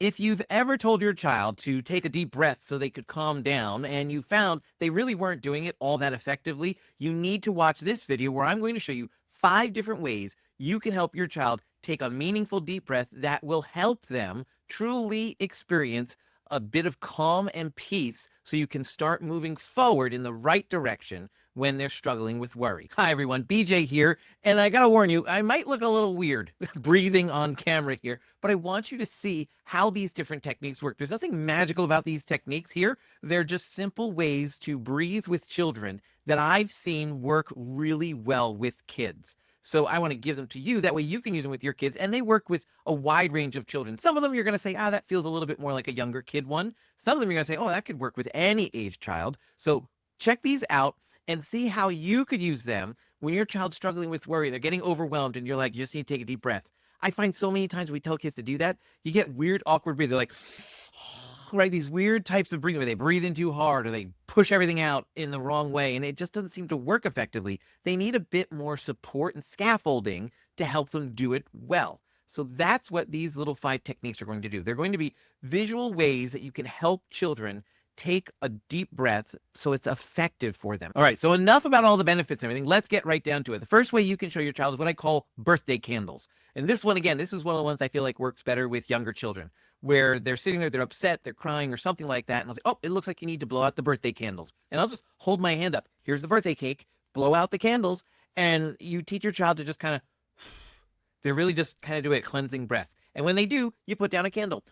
If you've ever told your child to take a deep breath so they could calm down and you found they really weren't doing it all that effectively, you need to watch this video where I'm going to show you 5 different ways you can help your child take a meaningful deep breath that will help them truly experience a bit of calm and peace so you can start moving forward in the right direction when they're struggling with worry. Hi everyone, BJ here, and I gotta warn you, I might look a little weird breathing on camera here, but I want you to see how these different techniques work. There's nothing magical about these techniques here. They're just simple ways to breathe with children that I've seen work really well with kids. So I want to give them to you. That way you can use them with your kids, and they work with a wide range of children. Some of them you're going to say, that feels a little bit more like a younger kid one. Some of them you're going to say, that could work with any age child. So check these out and see how you could use them when your child's struggling with worry. They're getting overwhelmed and you're like, you just need to take a deep breath. I find so many times we tell kids to do that, you get weird, awkward breathing. They're like, right, these weird types of breathing where they breathe in too hard or they push everything out in the wrong way, and it just doesn't seem to work effectively. They need a bit more support and scaffolding to help them do it well. So that's what these little 5 techniques are going to do. They're going to be visual ways that you can help children take a deep breath so it's effective for them. All right, so enough about all the benefits and everything. Let's get right down to it. The first way you can show your child is what I call birthday candles. And this one, again, this is one of the ones I feel like works better with younger children, where they're sitting there, they're upset, they're crying or something like that. And I'll say, it looks like you need to blow out the birthday candles. And I'll just hold my hand up. Here's the birthday cake, blow out the candles. And you teach your child to just kind of, they're really just kind of do a cleansing breath. And when they do, you put down a candle.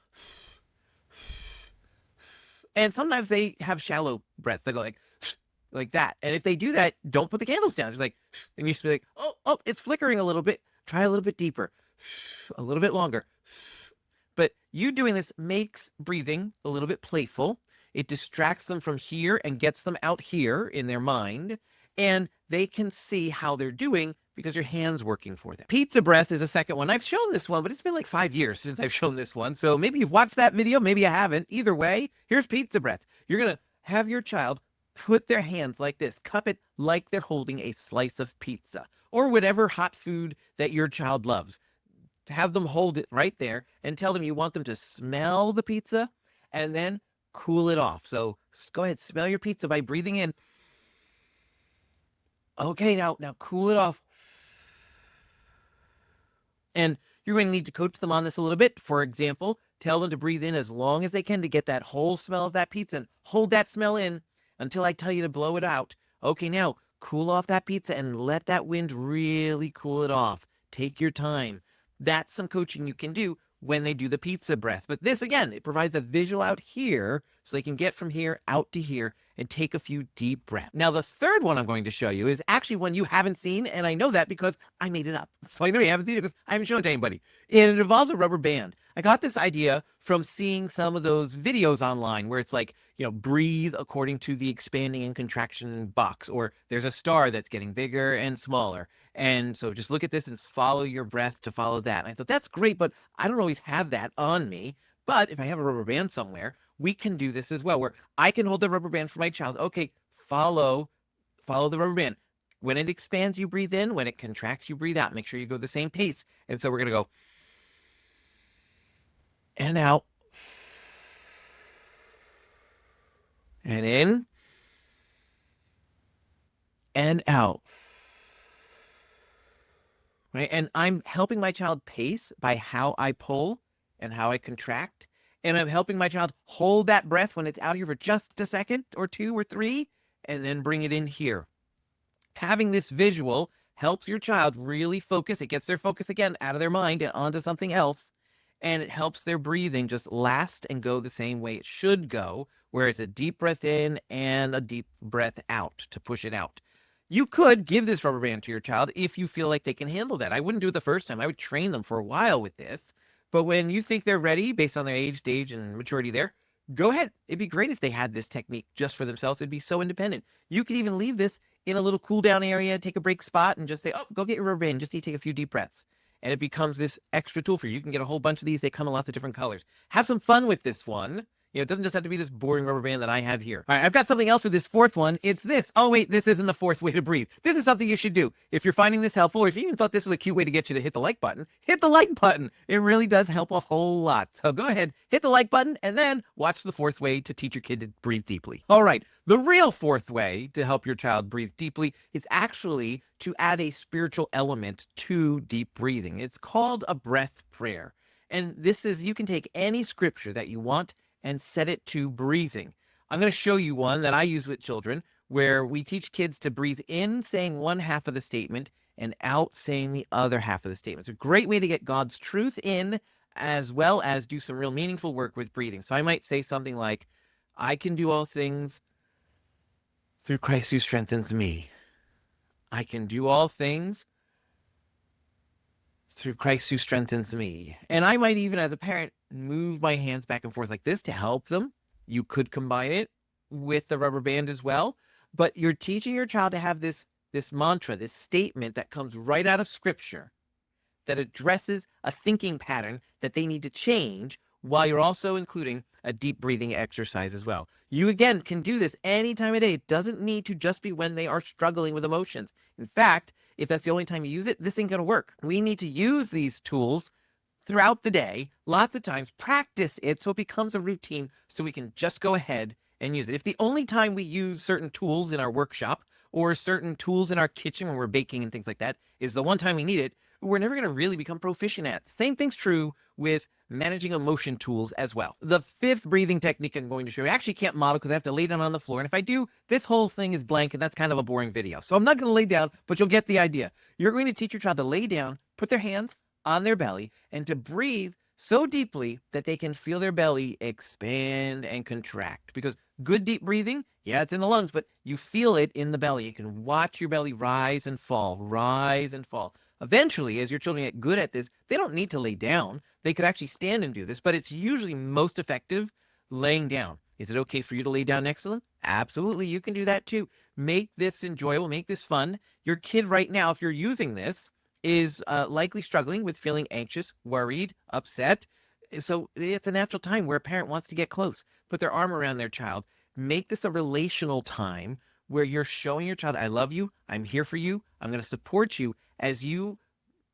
And sometimes they have shallow breaths. They go like that. And if they do that, don't put the candles down. Just like, and you should be like, it's flickering a little bit. Try a little bit deeper, a little bit longer. But you doing this makes breathing a little bit playful. It distracts them from here and gets them out here in their mind. And they can see how they're doing because your hand's working for them. Pizza breath is a second one. I've shown this one, but it's been like 5 years since I've shown this one. So maybe you've watched that video, maybe you haven't. Either way, here's pizza breath. You're going to have your child put their hands like this, cup it like they're holding a slice of pizza or whatever hot food that your child loves. To have them hold it right there and tell them you want them to smell the pizza and then cool it off. So go ahead, smell your pizza by breathing in. Okay, now cool it off. And you're going to need to coach them on this a little bit. For example, tell them to breathe in as long as they can to get that whole smell of that pizza and hold that smell in until I tell you to blow it out. Okay, now cool off that pizza and let that wind really cool it off. Take your time. That's some coaching you can do when they do the pizza breath. But this, again, it provides a visual out here so they can get from here out to here and take a few deep breaths. Now, the third one I'm going to show you is actually one you haven't seen, and I know that because I made it up. So I know you haven't seen it because I haven't shown it to anybody. And it involves a rubber band. I got this idea from seeing some of those videos online where it's like, breathe according to the expanding and contraction box, or there's a star that's getting bigger and smaller. And so just look at this and follow your breath to follow that. And I thought, that's great, but I don't always have that on me. But if I have a rubber band somewhere, we can do this as well, where I can hold the rubber band for my child. Okay, follow the rubber band. When it expands, you breathe in. When it contracts, you breathe out. Make sure you go the same pace. And so we're going to go and out and in and out. Right? And I'm helping my child pace by how I pull and how I contract. And I'm helping my child hold that breath when it's out here for just a second or 2 or 3, and then bring it in here. Having this visual helps your child really focus. It gets their focus again out of their mind and onto something else. And it helps their breathing just last and go the same way it should go, where it's a deep breath in and a deep breath out to push it out. You could give this rubber band to your child if you feel like they can handle that. I wouldn't do it the first time. I would train them for a while with this. But when you think they're ready, based on their age, stage, and maturity there, go ahead. It'd be great if they had this technique just for themselves. It'd be so independent. You could even leave this in a little cool down area, take a break spot, and just say, go get your rubber band. Just need to take a few deep breaths. And it becomes this extra tool for you. You can get a whole bunch of these. They come in lots of different colors. Have some fun with this one. It doesn't just have to be this boring rubber band that I have here. All right, I've got something else with this fourth one. It's this. Oh, wait, this isn't the fourth way to breathe. This is something you should do. If you're finding this helpful, or if you even thought this was a cute way to get you to hit the like button, hit the like button. It really does help a whole lot. So go ahead, hit the like button, and then watch the fourth way to teach your kid to breathe deeply. All right, the real fourth way to help your child breathe deeply is actually to add a spiritual element to deep breathing. It's called a breath prayer. And this is, you can take any scripture that you want and set it to breathing. I'm going to show you one that I use with children where we teach kids to breathe in saying one half of the statement and out saying the other half of the statement. It's a great way to get God's truth in as well as do some real meaningful work with breathing. So I might say something like, I can do all things through Christ who strengthens me. I can do all things through Christ who strengthens me. And I might even, as a parent, move my hands back and forth like this to help them. You could combine it with the rubber band as well, but you're teaching your child to have this mantra, this statement that comes right out of scripture that addresses a thinking pattern that they need to change, while you're also including a deep breathing exercise as well. You, again, can do this any time of day. It doesn't need to just be when they are struggling with emotions. In fact, if that's the only time you use it, this ain't going to work. We need to use these tools throughout the day, lots of times, practice it so it becomes a routine so we can just go ahead and use it. If the only time we use certain tools in our workshop or certain tools in our kitchen when we're baking and things like that is the one time we need it, we're never going to really become proficient at it. Same thing's true with managing emotion tools as well. The fifth breathing technique I'm going to show you, I actually can't model because I have to lay down on the floor. And if I do, this whole thing is blank and that's kind of a boring video. So I'm not going to lay down, but you'll get the idea. You're going to teach your child to lay down, put their hands on their belly, and to breathe so deeply that they can feel their belly expand and contract. Because good deep breathing, yeah, it's in the lungs, but you feel it in the belly. You can watch your belly rise and fall, rise and fall. Eventually, as your children get good at this, they don't need to lay down. They could actually stand and do this, but it's usually most effective laying down. Is it okay for you to lay down next to them? Absolutely, you can do that too. Make this enjoyable, make this fun. Your kid right now, if you're using this, is likely struggling with feeling anxious, worried, upset. So it's a natural time where a parent wants to get close, put their arm around their child. Make this a relational time where you're showing your child, I love you, I'm here for you, I'm going to support you as you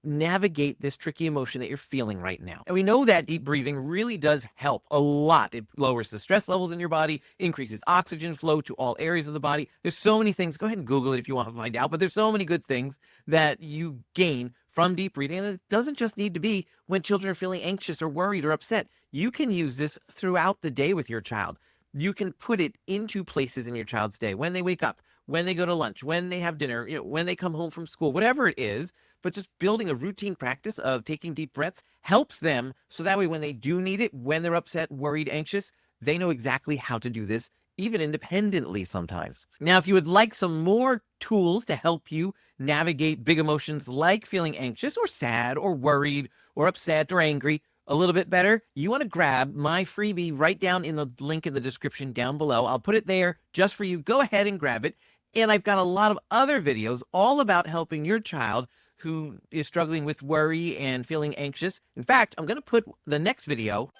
navigate this tricky emotion that you're feeling right now. And we know that deep breathing really does help a lot. It lowers the stress levels in your body, increases oxygen flow to all areas of the body. There's so many things. Go ahead and Google it if you want to find out, but there's so many good things that you gain from deep breathing. And it doesn't just need to be when children are feeling anxious or worried or upset. You can use this throughout the day with your child. You can put it into places in your child's day, when they wake up, when they go to lunch, when they have dinner, when they come home from school, whatever it is. But just building a routine practice of taking deep breaths helps them. So that way, when they do need it, when they're upset, worried, anxious, they know exactly how to do this, even independently sometimes. Now, if you would like some more tools to help you navigate big emotions like feeling anxious or sad or worried or upset or angry a little bit better, you want to grab my freebie right down in the link in the description down below. I'll put it there just for you. Go ahead and grab it. And I've got a lot of other videos all about helping your child who is struggling with worry and feeling anxious. In fact, I'm going to put the next video